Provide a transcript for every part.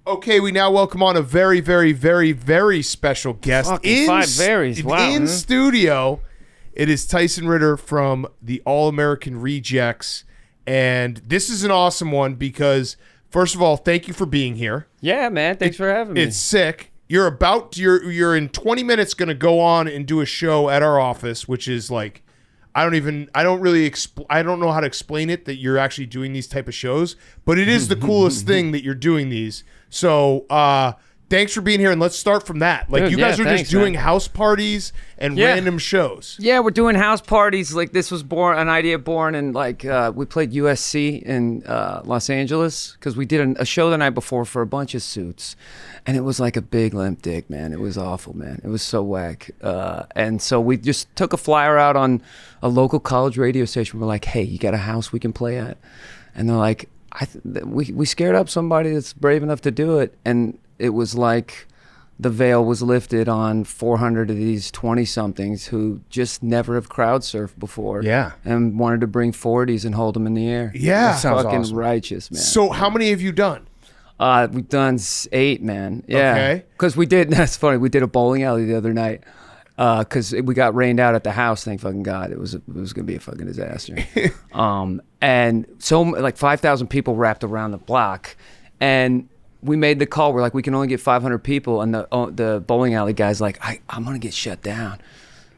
Okay, we now welcome on a very, very, very, very special guest in studio. It is Tyson Ritter from the All-American Rejects, and this is an awesome one because, first of all, thank you for being here. Yeah, man, thanks for having me. It's sick. You're in 20 minutes going to go on and do a show at our office, which is like, I don't know how to explain it that you're actually doing these type of shows, but it is the coolest thing that you're doing these. So, thanks for being here, and let's start from that. Like, dude, you guys are just doing house parties and random shows. Yeah, we're doing house parties. Like, this was an idea born in, like, we played USC in Los Angeles because we did a show the night before for a bunch of suits, and it was like a big limp dick, man. It was awful, man. It was so whack. And so we just took a flyer out on a local college radio station. We're like, hey, you got a house we can play at? And they're like, we scared up somebody that's brave enough to do it, and it was like the veil was lifted on 400 of these 20-somethings who just never have crowd surfed before. Yeah. And wanted to bring 40s and hold them in the air. Yeah. That sounds fucking awesome. righteous, man. So how many have you done? We've done 8, man. Yeah. Okay. Because that's funny, we did a bowling alley the other night because we got rained out at the house, thank fucking God. It was going to be a fucking disaster. And so like 5,000 people wrapped around the block, and we made the call. We're like, we can only get 500 people, and the bowling alley guy's like, I'm gonna get shut down.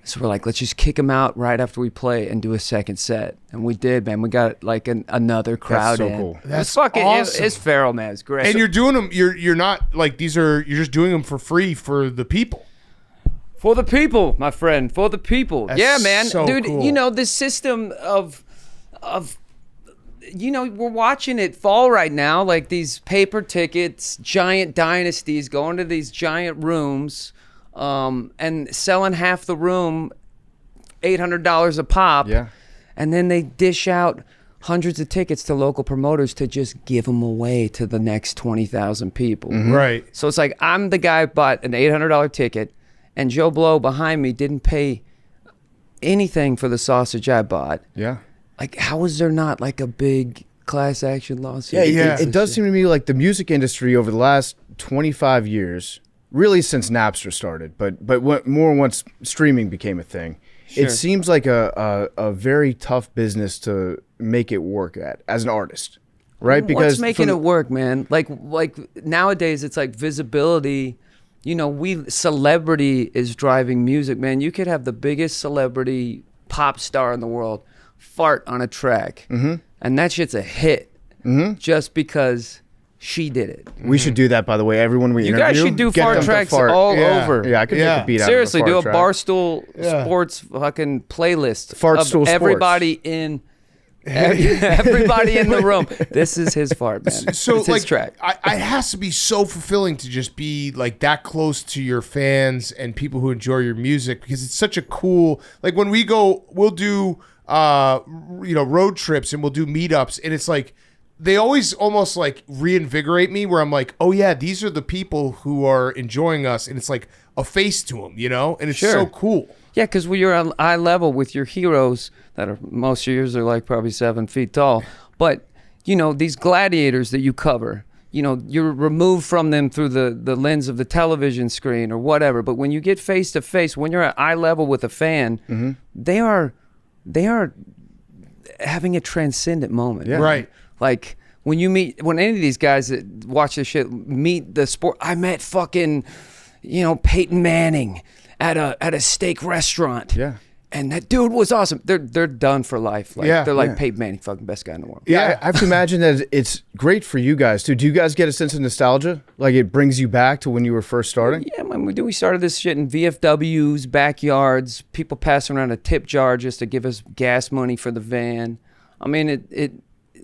So we're like, let's just kick them out right after we play and do a second set. And we did, man. We got like another crowd. That's so in. cool. That's fucking awesome. It's feral, man. It's great. And you're doing them. You're not like you're just doing them for free for the people. For the people, my friend. For the people. That's yeah, man. so Dude, cool. you know, this system of you know, we're watching it fall right now, like these paper tickets, giant dynasties going to these giant rooms and selling half the room $800 a pop. Yeah. And then they dish out hundreds of tickets to local promoters to just give them away to the next 20,000 people. Mm-hmm. Right. So it's like I'm the guy who bought an $800 ticket, and Joe Blow behind me didn't pay anything for the sausage I bought. Yeah. Like, how is there not like a big class action lawsuit? It does seem to me like the music industry over the last 25 years, really since Napster started, but more once streaming became a thing, it seems like a very tough business to make it work at as an artist, right? Because what's making it work, man? Like nowadays, it's like visibility. You know, celebrity is driving music, man. You could have the biggest celebrity pop star in the world fart on a track, and that shit's a hit just because she did it. We should do that, by the way. Everyone we interview, guys should do get fart them to tracks fart. all over. Yeah, I could make a beat Seriously, out of a do a fart track. Barstool Sports fucking playlist Fart of stool sports. everybody in everybody in the room. This is his fart, man. So it's like, his track. it has to be so fulfilling to just be like that close to your fans and people who enjoy your music, because it's such a cool. Like when we go, we'll do road trips and we'll do meetups, and it's like they always almost like reinvigorate me, where I'm like, oh yeah, these are the people who are enjoying us, and it's like a face to them, you know, and it's so cool. Yeah, because when you're on eye level with your heroes that are, most of yours are like probably 7 feet tall, but you know, these gladiators that you cover, you know, you're removed from them through the lens of the television screen or whatever, but when you get face to face, when you're at eye level with a fan, they are having a transcendent moment. Yeah. Right. Like when any of these guys that watch this shit meet the sport, I met fucking, you know, Peyton Manning at a steak restaurant. Yeah. And that dude was awesome. They're done for life. Like, they're like Peyton Manning, fucking best guy in the world. Yeah, I have to imagine that it's great for you guys too. Do you guys get a sense of nostalgia? Like it brings you back to when you were first starting? Yeah, man, we do. We started this shit in VFWs, backyards, people passing around a tip jar just to give us gas money for the van. I mean, it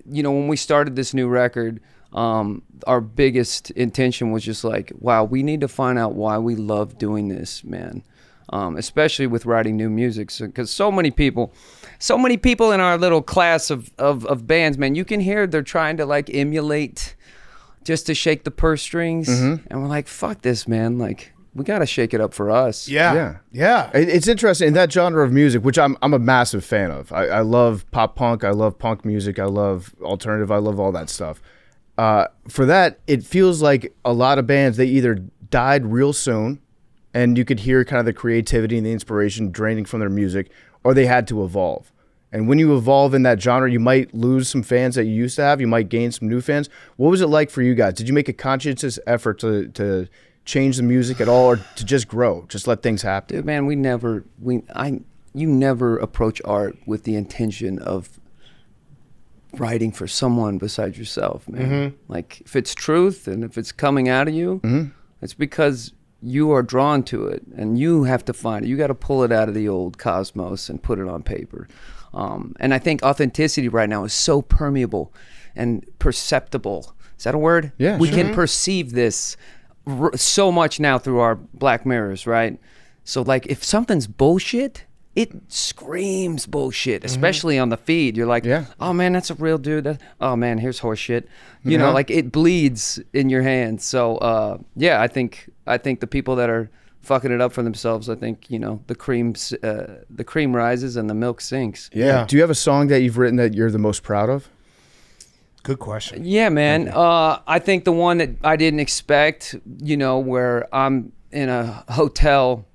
you know, when we started this new record, our biggest intention was just like, wow, we need to find out why we love doing this, man. Especially with writing new music, because so many people in our little class of bands, man, you can hear they're trying to like emulate just to shake the purse strings, and we're like, fuck this, man, like we gotta shake it up for us. Yeah. It's interesting in that genre of music, which I'm a massive fan of. I love pop punk, I love punk music, I love alternative, I love all that stuff. for that, it feels like a lot of bands, they either died real soon and you could hear kind of the creativity and the inspiration draining from their music, or they had to evolve. And when you evolve in that genre, you might lose some fans that you used to have. You might gain some new fans. What was it like for you guys? Did you make a conscientious effort to change the music at all, or to just grow, just let things happen? Dude, man, you never approach art with the intention of writing for someone besides yourself, man. Mm-hmm. Like, if it's truth and if it's coming out of you, it's because you are drawn to it and you have to find it. You got to pull it out of the old cosmos and put it on paper. And I think authenticity right now is so permeable and perceptible. Is that a word? Yeah, we sure. can perceive this so much now through our black mirrors, right? So like, if something's bullshit, it screams bullshit, especially on the feed. You're like, oh man, that's a real dude. Oh man, here's horse shit. You know, like, it bleeds in your hands. So yeah, I think the people that are fucking it up for themselves, I think, you know, the cream rises and the milk sinks. Yeah. Do you have a song that you've written that you're the most proud of? Good question. Yeah, man. I think the one that I didn't expect, you know, where I'm in a hotel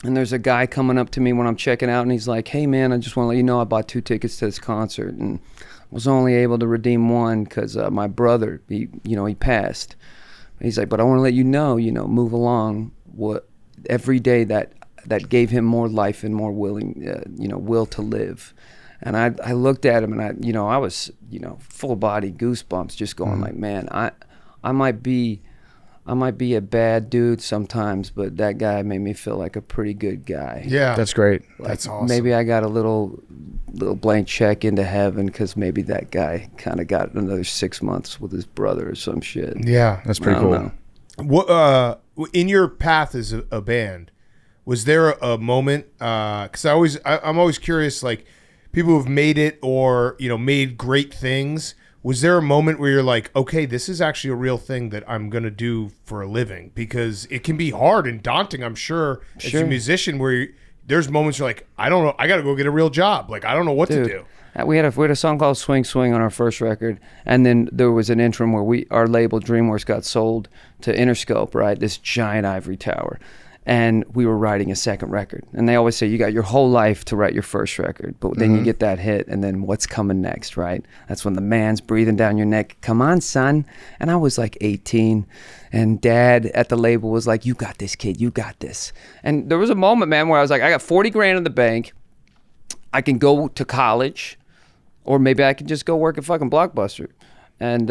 and there's a guy coming up to me when I'm checking out and he's like, hey man, I just want to let you know I bought 2 tickets to this concert and was only able to redeem one because my brother, he passed. He's like, but I want to let you know, move along. Every day that gave him more life and more will to live. And I looked at him and I was, full body goosebumps, just going like, man, I might be a bad dude sometimes, but that guy made me feel like a pretty good guy. Yeah. That's great. Like, that's awesome. Maybe I got a little blank check into heaven because maybe that guy kind of got another 6 months with his brother or some shit. Yeah. That's pretty cool. Know. What in your path as a band, was there a moment? Because I'm always curious, like, people who've made it or made great things. Was there a moment where you're like, okay, this is actually a real thing that I'm gonna do for a living? Because it can be hard and daunting, I'm sure, as a musician, where there's moments you're like, I don't know, I gotta go get a real job. Like, I don't know what to do. We had a song called Swing Swing on our first record, and then there was an interim where our label DreamWorks got sold to Interscope, right? This giant ivory tower. And we were writing a second record. And they always say you got your whole life to write your first record, but then you get that hit, and then what's coming next, right? That's when the man's breathing down your neck. Come on, son. And I was like 18, and Dad at the label was like, you got this, kid, you got this. And there was a moment, man, where I was like, I got 40 grand in the bank. I can go to college, or maybe I can just go work at fucking Blockbuster. And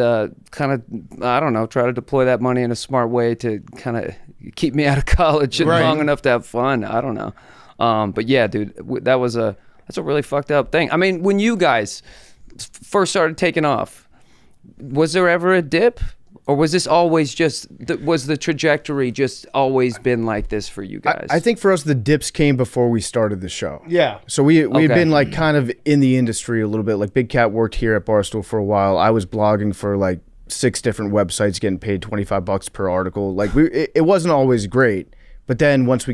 kind of, I don't know, try to deploy that money in a smart way to kind of keep me out of college and long enough to have fun. I don't know. But yeah, dude, that's a really fucked up thing. I mean, when you guys first started taking off, was there ever a dip? Or was this always was the trajectory just always been like this for you guys? I think for us, the dips came before we started the show. Yeah. So we had been like kind of in the industry a little bit. Like Big Cat worked here at Barstool for a while. I was blogging for like 6 different websites, getting paid $25 per article. Like it wasn't always great. But then once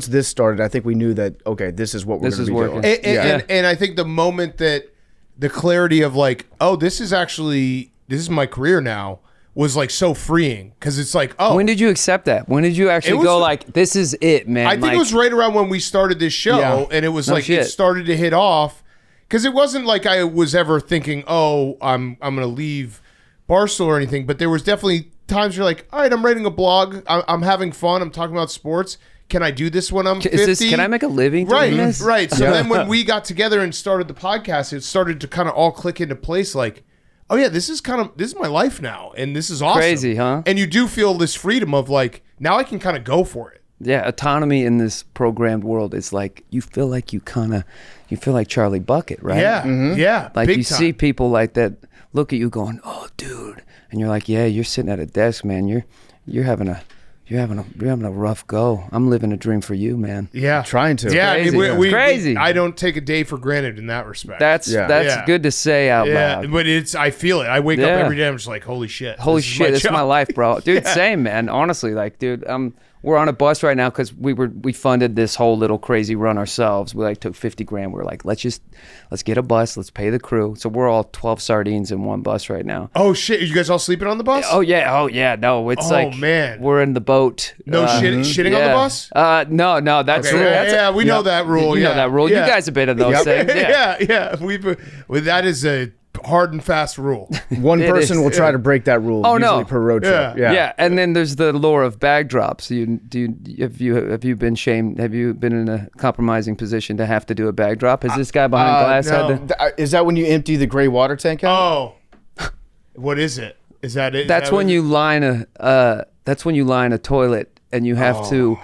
this started, I think we knew that, okay, this is what we're going to be doing. And I think the moment that the clarity of like, oh, this is my career now, was like so freeing, because it's like, oh. When did you accept that? When did you actually go like, this is it, man? I think it was right around when we started this show, and it was it started to hit off, because it wasn't like I was ever thinking, oh, I'm going to leave Barstool or anything, but there was definitely times you're like, all right, I'm writing a blog, I'm having fun, I'm talking about sports. Can I do this when I'm 50? Can I make a living doing this? Right. So then when we got together and started the podcast, it started to kind of all click into place, like, oh yeah, this is my life now, and this is awesome. Crazy, huh? And you do feel this freedom of like, now I can kind of go for it. Yeah, autonomy in this programmed world is like, you feel like Charlie Bucket, right? Yeah, yeah. Like big you time. see people like that look at you going, oh dude, and you're like, yeah, you're sitting at a desk, man. You're having a rough go. I'm living a dream for you, man. Yeah, trying to. Yeah, crazy. Crazy. I don't take a day for granted in that respect. That's good to say out loud. But I feel it. I wake up every day. I'm just like, holy shit. Holy shit, this is my life, bro. Dude, same, man. Honestly, like, dude, we're on a bus right now because we funded this whole little crazy run ourselves. We like took $50,000. We're like, let's get a bus. Let's pay the crew. So we're all 12 sardines in one bus right now. Oh shit! Are you guys all sleeping on the bus? Oh yeah. No, it's man, we're in the boat. No shitting on the bus. No, that's okay. rule. Yeah, we know that rule. You know that rule. Yeah. You guys have been in those things. Yeah. That is a hard and fast rule. One person will try to break that rule. Usually per road trip. Yeah. And then there's the lure of bag drops. Have you been shamed? Have you been in a compromising position to have to do a bag drop? Has this guy behind glass had to? Is that when you empty the gray water tank out? Oh, what is it? Is that it? That's when you line a toilet and you have to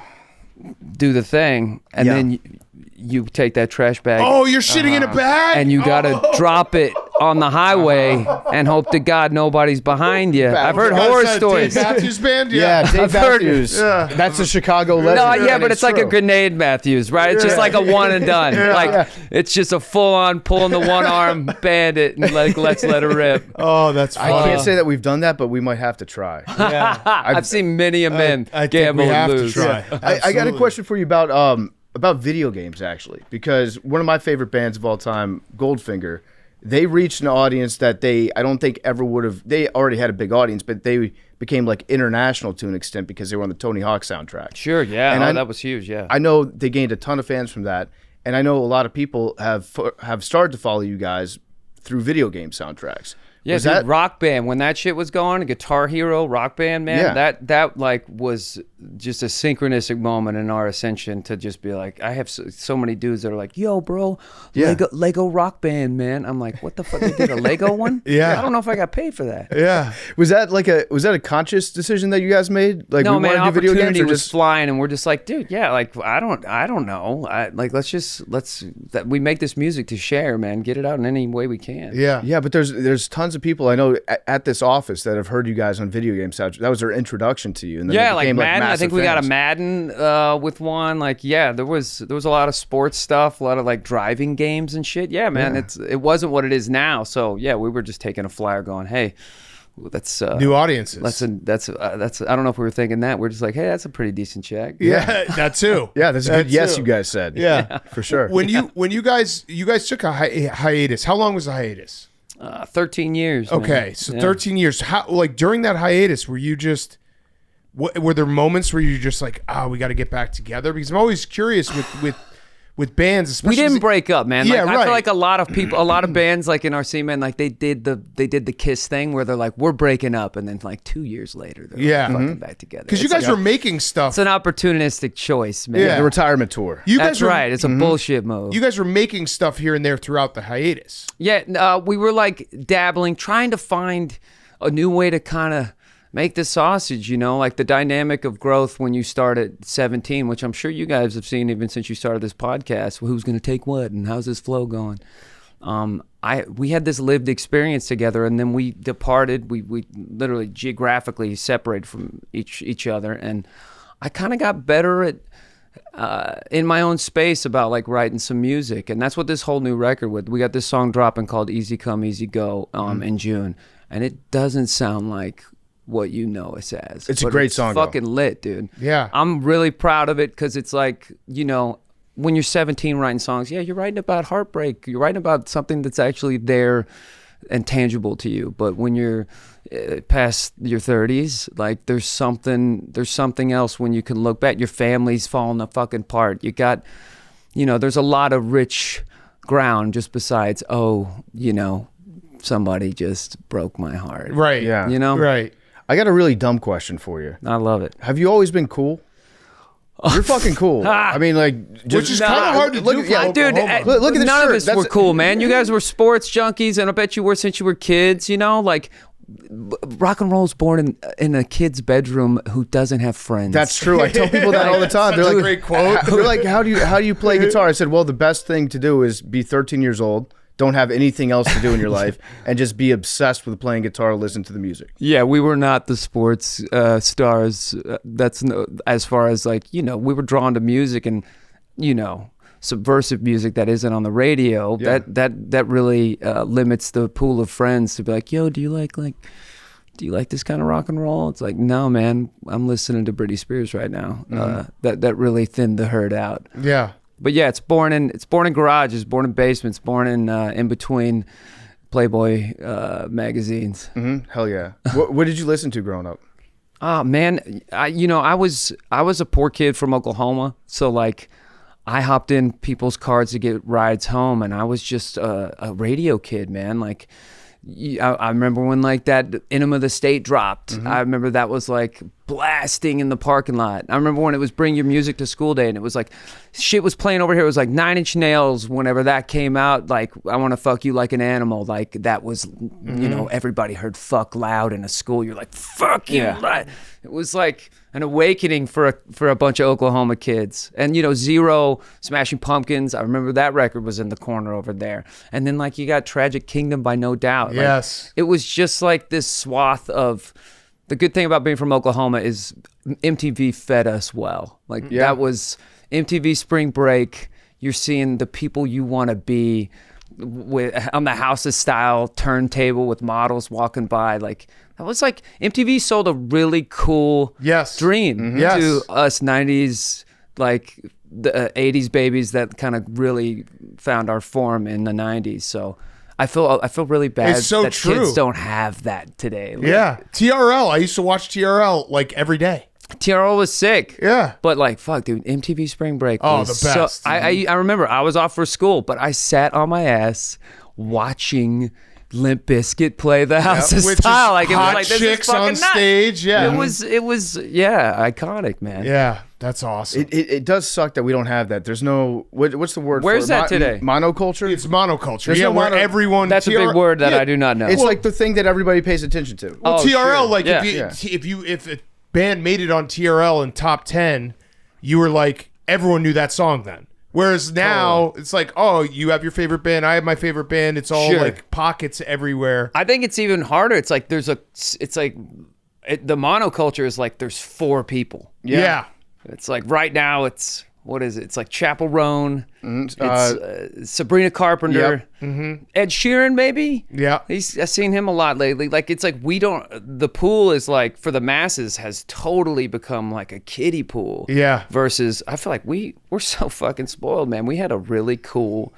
do the thing, and then you take that trash bag. Oh, you're shitting in a bag? And you got to drop it on the highway and hope to God nobody's behind you. I've heard horror stories. Dave Matthews Band? Yeah, Dave Matthews. That's a Chicago legend. No, but it's like a grenade Matthews, right? It's just like a one and done. It's just a full-on pulling the one arm bandit and let's let her rip. Oh, that's funny. I can't say that we've done that, but we might have to try. Yeah. I've seen many a men gamble and lose. To try. I got a question for you about video games, actually, because one of my favorite bands of all time, Goldfinger, they reached an audience that I don't think ever would have. They already had a big audience, but they became like international to an extent because they were on the Tony Hawk soundtrack. Sure, yeah, and that was huge. Yeah, I know they gained a ton of fans from that, and I know a lot of people have started to follow you guys through video game soundtracks. Yeah, dude, Rock Band, when that shit was going, Guitar Hero, Rock Band, man, that like was just a synchronistic moment in our ascension to just be like, I have so many dudes that are like, yo, bro, Lego Rock Band, man. I'm like, what the fuck, they did a Lego one? Yeah. I don't know if I got paid for that. Yeah. Was that a conscious decision that you guys made? Like, no, we man, want to do video games, or was just flying, and we're just like, dude, yeah, like, I don't know. We make this music to share, man. Get it out in any way we can. Yeah. Yeah, but there's tons of people I know at this office that have heard you guys on video game soundtracks. That was their introduction to you. And then like Madden. I think we got a fans. Madden with one. Like, yeah, there was a lot of sports stuff, a lot of like driving games and shit. Yeah, man, it wasn't what it is now. So yeah, we were just taking a flyer, going, hey, that's new audiences. That's I don't know if we were thinking that. We're just like, hey, that's a pretty decent check. Yeah, that too. Yeah, that's a good yes. You guys said. Yeah, for sure. When you guys took a hiatus. How long was the hiatus? 13 years. Okay, man. so 13 years. How, like, during that hiatus, were you just, were there moments where you just like, we got to get back together? Because I'm always curious with bands, especially. We didn't break up, man. Yeah, like, right. I feel like a lot of bands, like in our scene, man, like they did the Kiss thing where they're like, we're breaking up, and then like 2 years later, they're like, fucking back together. Because you guys were making stuff. It's an opportunistic choice, man. Yeah, the retirement tour. That's right. It's a bullshit move. You guys were making stuff here and there throughout the hiatus. Yeah, we were like dabbling, trying to find a new way to kind of make the sausage, like the dynamic of growth when you start at 17, which I'm sure you guys have seen even since you started this podcast. Who's going to take what and how's this flow going? We had this lived experience together, and then we departed. We literally geographically separated from each other, and I kind of got better at in my own space about like writing some music, and that's what this whole new record with. We got this song dropping called "Easy Come Easy Go" in June, and it doesn't sound like what you know us as. It's a great song. Fucking lit, dude. Yeah. I'm really proud of it because it's like, when you're 17 writing songs, you're writing about heartbreak. You're writing about something that's actually there and tangible to you. But when you're past your 30s, like there's something else when you can look back. Your family's falling fucking apart. You got, there's a lot of rich ground just besides, somebody just broke my heart. Right. Yeah. Right. I got a really dumb question for you. I love it. Have you always been cool? You're fucking cool. I mean, like, which is kind of hard to do. Yeah, dude. Look at this none shirt. of us were cool, man. You guys were sports junkies, and I bet you were since you were kids. Like, rock and roll's born in a kid's bedroom who doesn't have friends. That's true. I tell people that all the time. They're like, great quote. They're like, how do you play guitar? I said, well, the best thing to do is be 13 years old. Don't have anything else to do in your life, and just be obsessed with playing guitar, listen to the music. Yeah, we were not the sports stars. As far as like, we were drawn to music and, subversive music that isn't on the radio. Yeah. That really limits the pool of friends to be like, yo, do you like do you like this kind of rock and roll? It's like, no, man, I'm listening to Britney Spears right now. That really thinned the herd out. Yeah. But yeah, it's born in garages, born in basements, born in between Playboy magazines. Hell yeah. What did you listen to growing up? Oh man, I was a poor kid from Oklahoma, so like I hopped in people's cars to get rides home, and I was just a radio kid, man. Like I remember when like that Enema of the State dropped. I remember that was like blasting in the parking lot. I remember when it was Bring Your Music to School Day, and it was like shit was playing over here. It was like 9 Inch Nails whenever that came out. Like I Want to Fuck You Like an Animal. Like that was, you know, everybody heard fuck loud in a school. You're like, fuck you. Yeah. It was like an awakening for a bunch of Oklahoma kids. And you know, Zero, Smashing Pumpkins, I remember that record was in the corner over there. And then like you got Tragic Kingdom by No Doubt. Yes. Like, it was just like this swath of, the good thing about being from Oklahoma is MTV fed us well. Like that was MTV Spring Break. You're seeing the people you want to be on the Houses style turntable with models walking by. Like that was like MTV sold a really cool dream to us 90s, like the 80s babies that kind of really found our form in the 90s. So I feel really bad that kids don't have that today. Like, yeah. TRL. I used to watch TRL like every day. TRL was sick. Yeah. But like, fuck, dude, MTV Spring Break was the best. So, I remember I was off for school, but I sat on my ass watching Limp Bizkit play the Houses style. Like, it was like, this chicks is fucking on stage. Yeah. It was iconic, man. Yeah. That's awesome. It does suck that we don't have that. There's no what's the word? Where's for it? that today? Monoculture. It's monoculture. There's yeah, no where everyone. That's a big word that I do not know. It's like the thing that everybody pays attention to. Well, TRL, like yeah. if a band made it on TRL in top 10, you were like everyone knew that song then. Whereas now it's like, oh, you have your favorite band, I have my favorite band. It's all like pockets everywhere. I think it's even harder. It's like the monoculture is like there's 4 people. Yeah. It's like right now it's, what is it? It's like Chappell Roan. It's Sabrina Carpenter. Yep. Ed Sheeran, maybe? Yeah. I've seen him a lot lately. Like, it's like the pool is like, for the masses, has totally become like a kiddie pool. Yeah. Versus, I feel like we're so fucking spoiled, man. We had a really cool,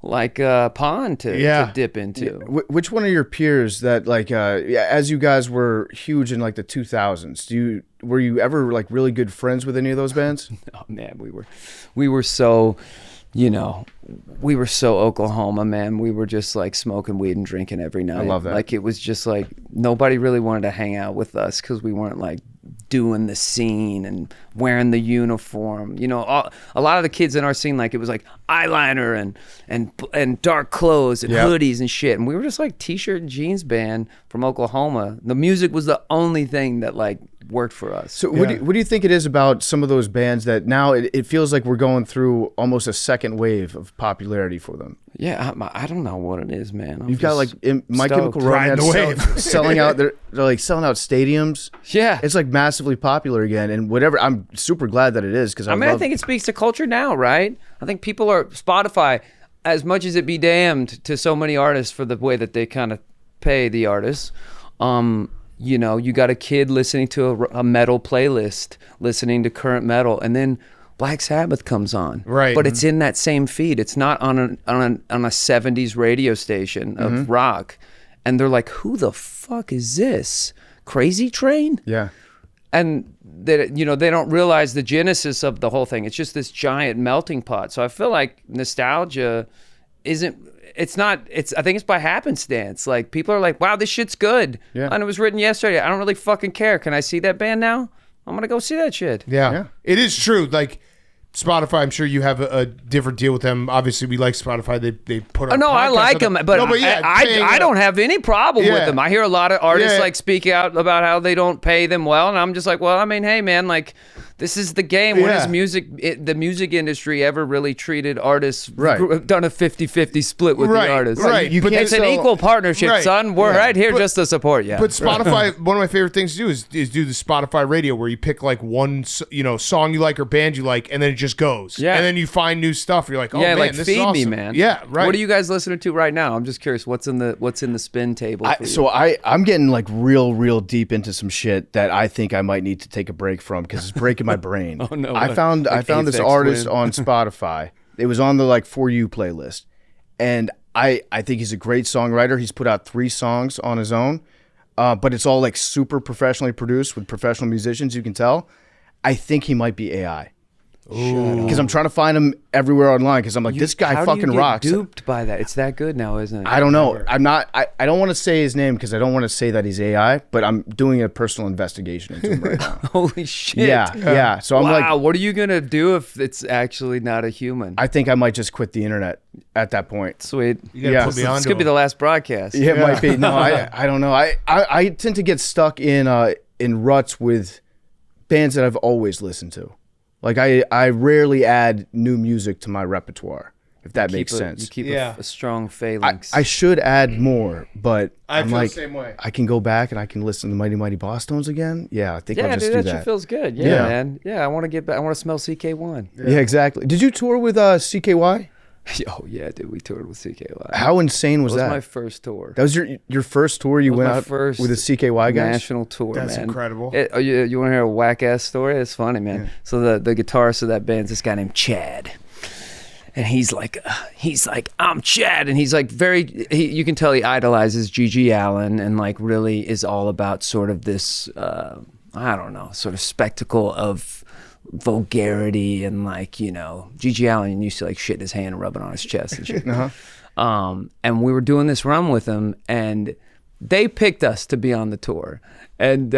like, pond to dip into. Which one of your peers that, like, as you guys were huge in like the 2000s, were you ever like really good friends with any of those bands? Oh man, we were so, you know, we were so Oklahoma, man. We were just like smoking weed and drinking every night. I love that. Like, it was just like nobody really wanted to hang out with us because we weren't like doing the scene and wearing the uniform. You know, a lot of the kids in our scene, like, it was like eyeliner and dark clothes and hoodies and shit. And we were just like t-shirt and jeans band from Oklahoma. The music was the only thing that like worked for us. So what do you think it is about some of those bands that now it feels like we're going through almost a second wave of popularity for them? Yeah, I don't know what it is, man. You've got like My Chemical Romance selling out. They're like selling out stadiums. Yeah, it's like massively popular again, and whatever. I'm super glad that it is because I think it speaks to culture now, right? I think people are Spotify, as much as it be damned to so many artists for the way that they kind of pay the artists. You know, you got a kid listening to a metal playlist, listening to current metal, and then Black Sabbath comes on, right? But it's in that same feed. It's not on a 70s radio station of rock, and they're like, "Who the fuck is this? Crazy Train?" Yeah, and they don't realize the genesis of the whole thing. It's just this giant melting pot. So I feel like nostalgia isn't. I think it's by happenstance. Like, people are like, wow, this shit's good. Yeah. And it was written yesterday. I don't really fucking care. Can I see that band now? I'm going to go see that shit. Yeah. It is true. Like, Spotify, I'm sure you have a different deal with them. Obviously, we like Spotify. They put on. No, I like them, but I don't have any problem with them. I hear a lot of artists like speak out about how they don't pay them well, and I'm just like, well, I mean, hey, man, like, This is the game. When has the music industry ever really treated artists, done a 50-50 split with the artists? Right. It's an equal partnership, son. We're right here just to support you. But Spotify, one of my favorite things to do is do the Spotify radio, where you pick like one song you like or band you like, and then it just goes. Yeah. And then you find new stuff. You're like, oh man, like this feed is awesome. me, man. Yeah, right. What are you guys listening to right now? I'm just curious. What's in the spin table? I'm getting like real deep into some shit that I think I might need to take a break from because it's breaking my brain. Oh no! I found this artist on Spotify. It was on the like For You playlist, and I think he's a great songwriter. He's put out 3 songs on his own, but it's all like super professionally produced with professional musicians. You can tell. I think he might be AI. Because I'm trying to find him everywhere online because I'm like, this guy fucking rocks. How do you get duped by that? It's that good now, isn't it? I don't know. I'm not. I don't want to say his name because I don't want to say that he's AI. But I'm doing a personal investigation into him right now. Holy shit! Yeah. So I'm like, what are you gonna do if it's actually not a human? I think I might just quit the internet at that point. Sweet. This could be the last broadcast. Yeah, it might be. No, I don't know. I tend to get stuck in ruts with bands that I've always listened to. Like I rarely add new music to my repertoire, if that makes sense. You keep a strong phalanx. I should add more, but I feel like, the same way. I can go back and I can listen to Mighty Mighty Boss Tones again. Yeah, I think I'll just do that. That shit feels good. Yeah, man. Yeah, I want to get back. I want to smell CK1. Yeah, exactly. Did you tour with CKY? Oh yeah, dude, we toured with CKY. How insane was that? That was my first tour. That was your first tour. You went out with the CKY guys. National tour. That's man. incredible. You want to hear a whack ass story? It's funny, man. Yeah. So the guitarist of that band's this guy named Chad, and he's like, I'm Chad, and he's like you can tell he idolizes Gigi Allen, and like really is all about sort of this, I don't know, sort of spectacle of vulgarity and like, Gigi Allen used to like shit in his hand and rub it on his chest and shit. And we were doing this run with him, and they picked us to be on the tour, and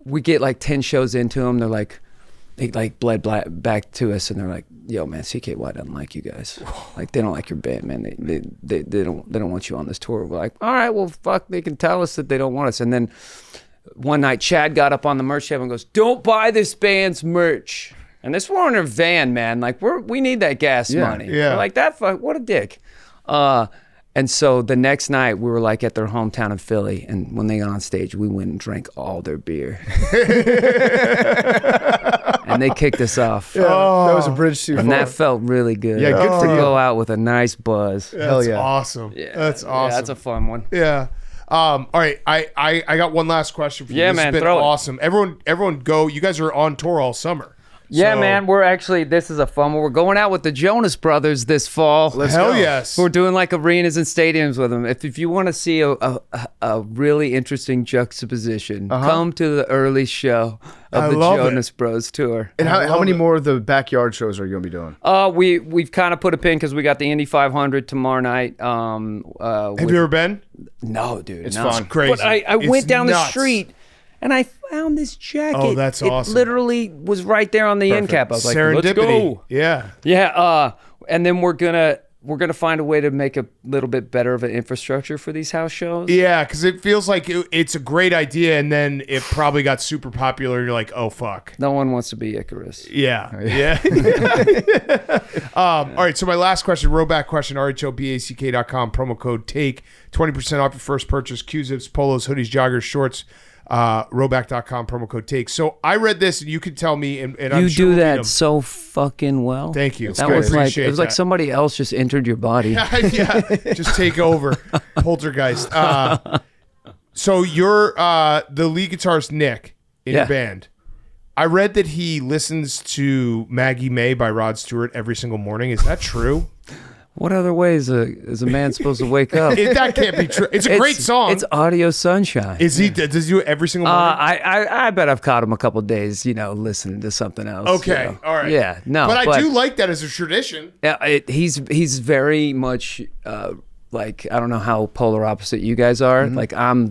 we get like 10 shows into them. They bled back to us, and they're like, yo man, CKY doesn't like you guys. Like they don't like your band, man. They don't want you on this tour. We're like, all right, well fuck, they can tell us that they don't want us. And then one night, Chad got up on the merch table and goes, "Don't buy this band's merch." And this we're in our van, man. Like we need that gas money. Yeah. We're like that. Fuck, what a dick. And so the next night, we were like at their hometown in Philly, and when they got on stage, we went and drank all their beer, and they kicked us off. Yeah, that was a bridge too far. And that felt really good. Yeah, good for to you. go out with a nice buzz. That's awesome. Yeah, that's awesome. Yeah, that's a fun one. Yeah. All right, I got one last question for you. Yeah, this man, has been awesome. Everyone go. You guys are on tour all summer. Yeah, man, this is a fun one. We're going out with the Jonas Brothers this fall. Let's go. Yes. We're doing like arenas and stadiums with them. If you want to see a really interesting juxtaposition, come to the early show of the Jonas Bros tour. And how many more of the backyard shows are you going to be doing? We've kind of put a pin because we got the Indy 500 tomorrow night. Have you ever been? No, dude. It's fun. It's crazy. But I went down the street, and I found this jacket. Oh, that's awesome. It literally was right there on the end cap. I was like, let's go. Yeah. Yeah. And then we're gonna find a way to make a little bit better of an infrastructure for these house shows. Yeah, because it feels like it's a great idea, and then it probably got super popular, and you're like, oh, fuck. No one wants to be Icarus. Yeah. All right, so my last question, rowback question, rhoback.com, promo code TAKE, 20% off your first purchase, Q-zips, polos, hoodies, joggers, shorts, rowback.com, promo code TAKE. So I read this, and you can tell me, and I'm sure you do that so fucking well. Thank you. That was like, it was like somebody else just entered your body. Yeah, just take over. Poltergeist. So you're the lead guitarist, Nick, in your band. I read that he listens to Maggie May by Rod Stewart every single morning. Is that true? What other way is a man supposed to wake up? That can't be true. It's a great song. It's audio sunshine. Does he do it every single morning? I bet I've caught him a couple of days, listening to something else. Okay, all right. Yeah, no. But I do like that as a tradition. He's very much like, I don't know how polar opposite you guys are. Like I'm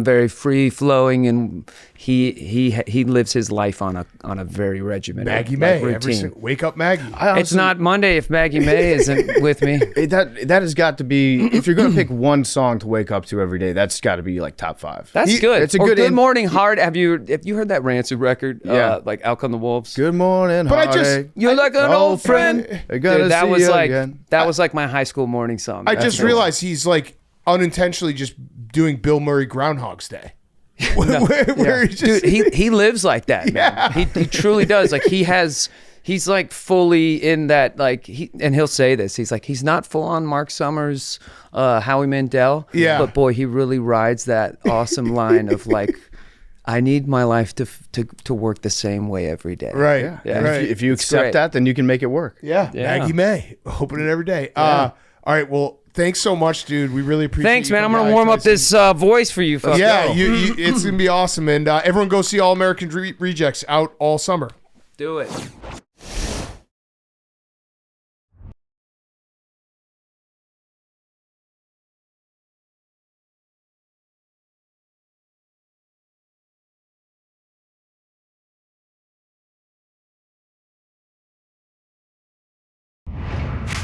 very free flowing, and he lives his life on a very regimented Maggie May, routine. wake up Maggie. It's not Monday if Maggie May isn't with me. That has got to be, if you're going to pick one song to wake up to every day, that's got to be like top 5. That's good. It's a or good Good Morning Hard. Have you heard that Rancid record? Yeah. Like Out Come the Wolves. Good morning, But You're like an old friend. I gotta Dude, that see was you like again. that was like my high school morning song. I just realized he's like unintentionally just doing Bill Murray Groundhog's Day. where he just, Dude, he lives like that, man. He truly does. Like he's like fully in that, like and he'll say this. He's like, he's not full on Mark Summers, Howie Mandel. Yeah. But boy, he really rides that awesome line of like, I need my life to work the same way every day. right. Yeah. Right. If you It's accept great. that, then you can make it work. Yeah. Maggie May. Open it every day. All right. Well, thanks so much, dude. We really appreciate Thanks, you man. I'm coming gonna by, warm up Tyson. this voice for you folks. Yeah, it's going to be awesome. And everyone go see All American Rejects out all summer. Do it.